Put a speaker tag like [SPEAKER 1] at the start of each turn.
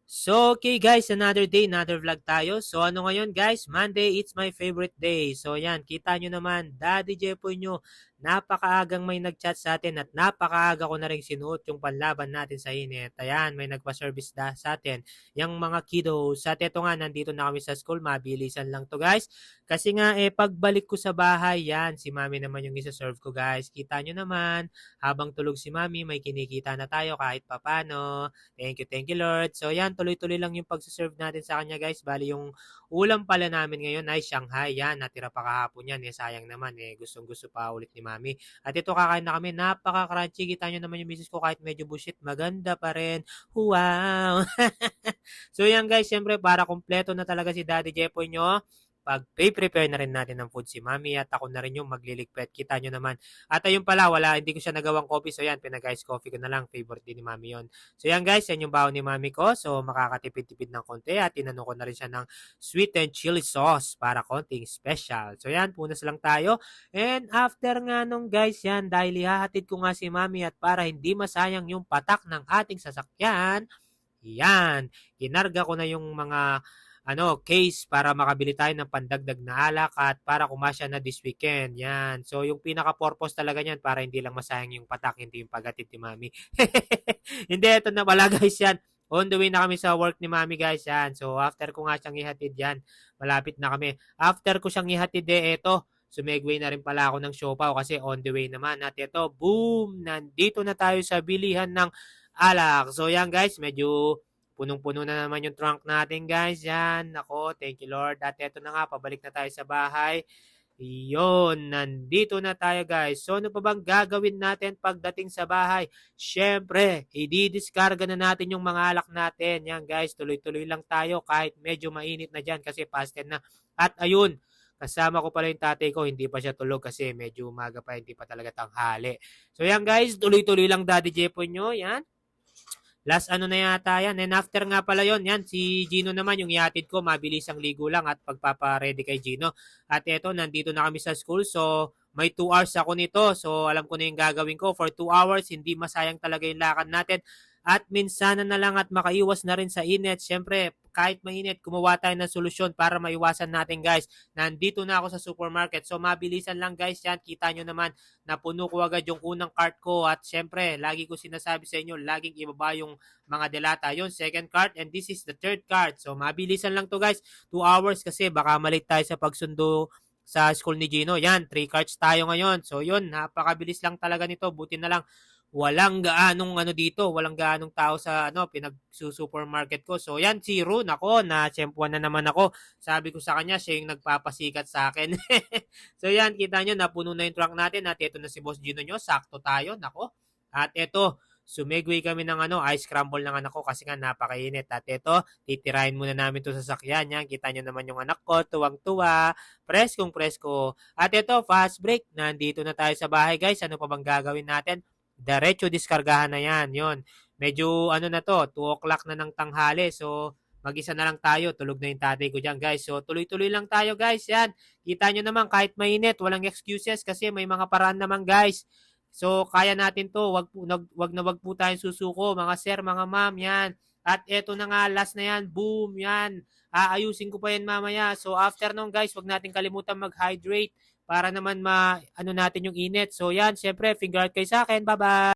[SPEAKER 1] So, okay guys, another day, another vlog tayo. So, ano ngayon guys? Monday, it's my favorite day. So, yan, kita nyo naman, Daddy Jepoy nyo, napakaagang may nag-chat sa atin at napakaaga ko na rin sinuot yung panlaban natin sa init. Ayan, may nagpa-service sa atin. Yung mga kiddos, at ito nga, nandito na kami sa school, mabilisan lang to guys. Kasi nga, pagbalik ko sa bahay, yan, si mami naman yung isa-serve ko guys. Kita nyo naman, habang tulog si mami, may kinikita na tayo kahit papano. Thank you Lord. So yan, tuloy-tuloy lang yung pagsaserve natin sa kanya guys. Bali yung ulam pala namin ngayon ay Shanghai. Yan, natira pa kahapon yan. Sayang naman gustong gusto pa ulit ni Mami. At ito kakain na kami, napaka-crunchy. Kita nyo naman yung misis ko kahit medyo bullshit, maganda pa rin. Wow! So yan guys, syempre para kompleto na talaga si Daddy Jepoy nyo, pag-prepare na rin natin ng food si Mami at ako na rin yung magliligpit. Kita nyo naman. At ayun pala, hindi ko siya nagawang coffee. So yan, pinag-ice coffee ko na lang. Favorite din ni Mami yon. So yan guys, yan yung baon ni Mami ko. So makakatipid-tipid ng konti at tinanong ko na rin siya ng sweet and chili sauce para konting special. So yan, punas lang tayo. And after nga nung guys yan, dahil ihahatid ko nga si Mami at para hindi masayang yung patak ng ating sasakyan, yan, kinarga ko na yung mga case para makabili tayo ng pandagdag na alak at para kumasya na this weekend. Yan. So, yung pinaka-purpose talaga niyan para hindi lang masayang yung patak, hindi yung paghatid ni Mami. Hindi, ito na pala guys yan. On the way na kami sa work ni Mami guys yan. So, after ko nga siyang ihatid yan, malapit na kami. After ko siyang ihatid eto, sumegway na rin pala ako ng siopaw kasi on the way naman. At ito, boom! Nandito na tayo sa bilihan ng alak. So, yan guys, medyo punong-puno na naman yung trunk natin guys. Yan. Nako, thank you Lord. At eto na nga, pabalik na tayo sa bahay. Iyon, nandito na tayo guys. So ano pa bang gagawin natin pagdating sa bahay? Syempre, i-discarga na natin yung mga alak natin. Yan guys, tuloy-tuloy lang tayo kahit medyo mainit na dyan kasi past 10 na. At ayun, kasama ko pala yung tatay ko, hindi pa siya tulog kasi medyo umaga pa, hindi pa talaga tanghali. So yan guys, tuloy-tuloy lang Daddy Jepo nyo. Yan. Last ano na yata yan. And after nga pala yon, yan, si Gino naman, yung ihatid ko, mabilis ang ligo lang at pagpapaready kay Gino. At eto, nandito na kami sa school. So, may 2 hours ako nito. So, alam ko na yung gagawin ko. For 2 hours, hindi masayang talaga yung lakad natin. At minsan na lang at makaiwas na rin sa init. Siyempre, kahit mainit, gumawa tayo ng solusyon para maiwasan natin guys. Nandito na ako sa supermarket. So, mabilisan lang guys yan. Kita nyo naman, napuno ko agad yung unang cart ko. At syempre, lagi ko sinasabi sa inyo, laging ibaba yung mga delata. Yung second cart and this is the third cart. So, mabilisan lang to guys. 2 hours kasi baka malit tayo sa pagsundo sa school ni Gino. Yan, 3 carts tayo ngayon. So, yun, napakabilis lang talaga nito. Buti na lang walang gaanong dito, walang gaanong tao sa pinag-supermarket ko. So yan si Ron, ako na tsempuan na naman ako. Sabi ko sa kanya, siya yung nagpapasikat sa akin. So yan, kita nyo, napuno na yung trunk natin at ito na si Boss Gino nyo, sakto tayo, nako. At ito, sumegway kami ng ice scramble ng anak ko kasi nga napakainit. At ito, titirahin muna namin to sa sakyan. Yan, kita nyo naman yung anak ko, tuwang-tuwa, preskong presko. At ito, fast break, nandito na tayo sa bahay guys. Ano pa bang gagawin natin? Diretso diskargahan na yan. Yon. Medyo na to, 2 o'clock na ng tanghali. So, mag-isa na lang tayo. Tulog na yung tatay ko dyan, guys. So, tuloy-tuloy lang tayo, guys. Yan. Kita nyo naman, kahit mainit, walang excuses kasi may mga paraan naman, guys. So, kaya natin to. Wag po tayong susuko. Mga sir, mga ma'am, yan. At eto na nga, last na yan. Boom, yan. Aayusin ko pa yan mamaya. So, after nung, guys, wag natin kalimutan mag-hydrate para naman natin yung init. So yan, syempre, finger out kayo sa akin. Bye-bye!